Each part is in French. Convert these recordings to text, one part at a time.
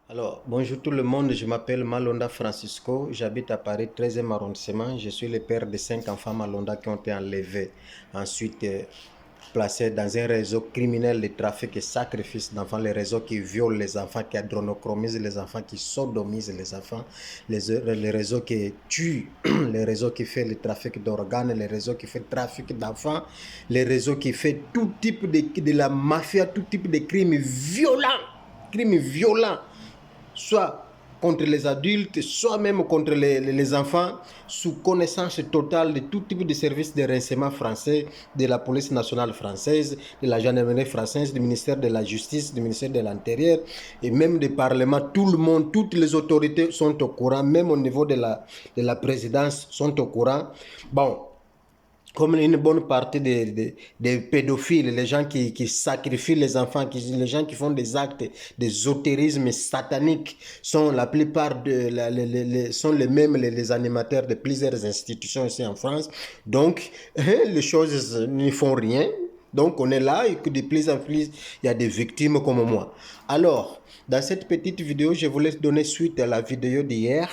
Alors, bonjour tout le monde, je m'appelle Malonda Francisco, j'habite à Paris 13e arrondissement. Je suis le père de 5 enfants Malonda qui ont été enlevés, ensuite placés dans un réseau criminel de trafic et sacrifice d'enfants, les réseaux qui violent les enfants, qui adrenochromisent les enfants, qui sodomisent les enfants, les réseaux qui tuent, les réseaux qui font le trafic d'organes, les réseaux qui font le trafic d'enfants, les réseaux qui font tout type de la mafia, tout type de crimes violents, soit contre les adultes, soit même contre les enfants, sous connaissance totale de tout type de services de renseignement français, de la police nationale française, de la gendarmerie française, du ministère de la Justice, du ministère de l'Intérieur, et même du Parlement. Tout le monde, toutes les autorités sont au courant, même au niveau de la présidence sont au courant. Bon, comme une bonne partie des pédophiles, les gens qui sacrifient les enfants, les gens qui font des actes d'ésotérisme satanique, sont la plupart sont les mêmes les animateurs de plusieurs institutions ici en France. Donc, les choses ne font rien. Donc, on est là et que de plus en plus, il y a des victimes comme moi. Alors, dans cette petite vidéo, je voulais donner suite à la vidéo d'hier,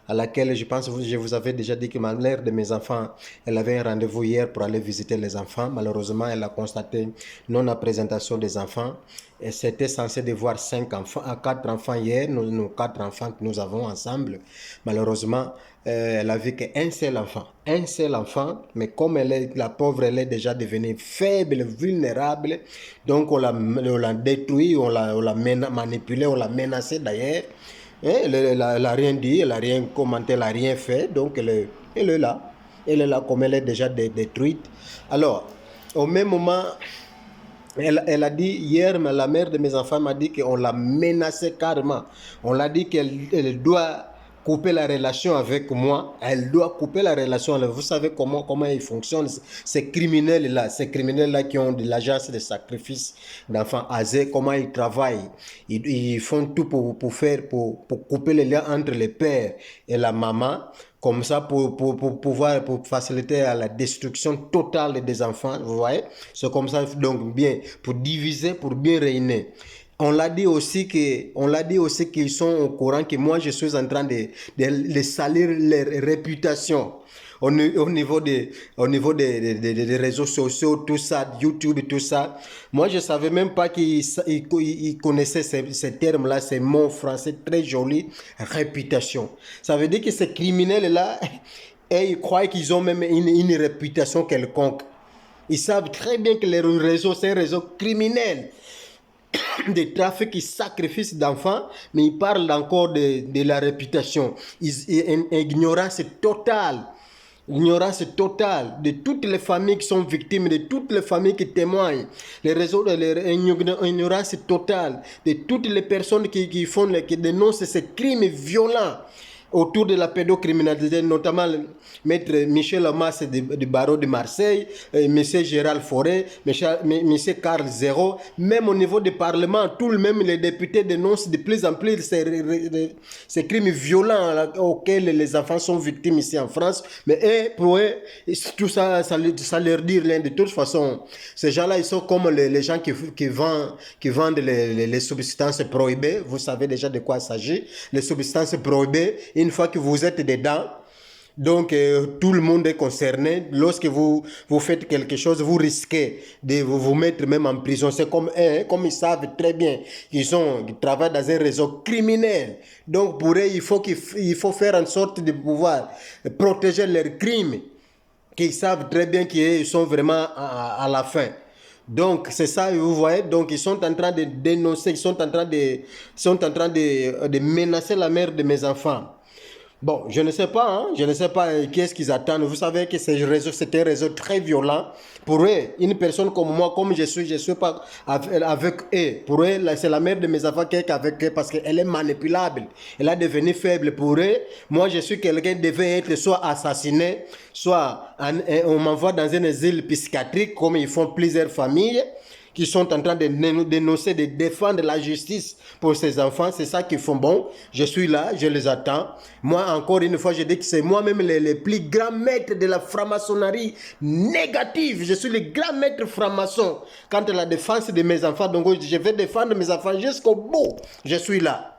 à laquelle je pense que je vous avais déjà dit que ma mère de mes enfants, elle avait un rendez-vous hier pour aller visiter les enfants. Malheureusement, elle a constaté non à présentation des enfants. Et c'était censé de voir 4 enfants hier, nos 4 enfants que nous avons ensemble. Malheureusement, elle a vu qu'un seul enfant, mais comme la pauvre, elle est déjà devenue faible, vulnérable, donc on l'a détruit, on l'a manipulé, on l'a menacé d'ailleurs. Elle n'a rien dit, elle n'a rien commenté, elle n'a rien fait, donc elle est là. Elle est là comme elle est déjà détruite. Alors, au même moment, elle a dit hier, mais la mère de mes enfants m'a dit qu'on l'a menacée carrément. On l'a dit qu'elle doit couper la relation avec moi. Elle doit couper la relation. Vous savez comment ils fonctionnent, ces criminels-là qui ont de l'agence de sacrifice d'enfants âgés, comment ils travaillent. Ils font tout pour couper les liens entre le père et la maman, comme ça pour faciliter la destruction totale des enfants, vous voyez. C'est comme ça, donc bien, pour diviser, pour bien régner. On l'a dit aussi qu'ils sont au courant que moi je suis en train de salir leur réputation au niveau des réseaux sociaux, tout ça, YouTube, tout ça. Moi, je ne savais même pas qu'ils connaissaient ces termes-là, ces mots français très jolis, réputation. Ça veut dire que ces criminels-là, ils croient qu'ils ont même une réputation quelconque. Ils savent très bien que leur réseau, c'est un réseau criminel de trafic et sacrifice d'enfants, mais ils parlent encore de la réputation. Ignorance totale. L'ignorance totale de toutes les familles qui sont victimes, de toutes les familles qui témoignent. Les réseaux de l'ignorance totale de toutes les personnes qui dénoncent ces crimes violents autour de la pédocriminalité, notamment maître Michel Amas du barreau de Marseille, M. Gérald Forêt, M. Carl Zéro, même au niveau du Parlement, même les députés dénoncent de plus en plus ces crimes violents auxquels les enfants sont victimes ici en France. Mais pour eux, tout ça, ça leur dit rien. De toute façon, ces gens-là, ils sont comme les gens qui vendent les substances prohibées. Vous savez déjà de quoi il s'agit. Les substances prohibées, une fois que vous êtes dedans, donc tout le monde est concerné. Lorsque vous faites quelque chose, vous risquez de vous mettre même en prison. C'est comme ils savent très bien qu'ils travaillent dans un réseau criminel. Donc pour eux, il faut faire en sorte de pouvoir protéger leurs crimes, qu'ils savent très bien qu'ils sont vraiment à la fin. Donc c'est ça, vous voyez. Donc ils sont en train de dénoncer, ils sont en train de menacer la mère de mes enfants. Bon, je ne sais pas, qu'est-ce qu'ils attendent. Vous savez que c'est un réseau très violent. Pour eux, une personne comme moi, comme je suis pas avec eux. Pour eux, c'est la mère de mes enfants qui est avec eux parce qu'elle est manipulable. Elle est devenue faible pour eux. Moi, je suis quelqu'un qui devait être soit assassiné, soit on m'envoie dans un asile psychiatrique, comme ils font plusieurs familles qui sont en train de dénoncer, de défendre la justice pour ces enfants. C'est ça qu'ils font. Bon, je suis là, je les attends. Moi, encore une fois, je dis que c'est moi-même le plus grand maître de la franc-maçonnerie négative. Je suis le grand maître franc-maçon quant à la défense de mes enfants. Donc, je vais défendre mes enfants jusqu'au bout. Je suis là.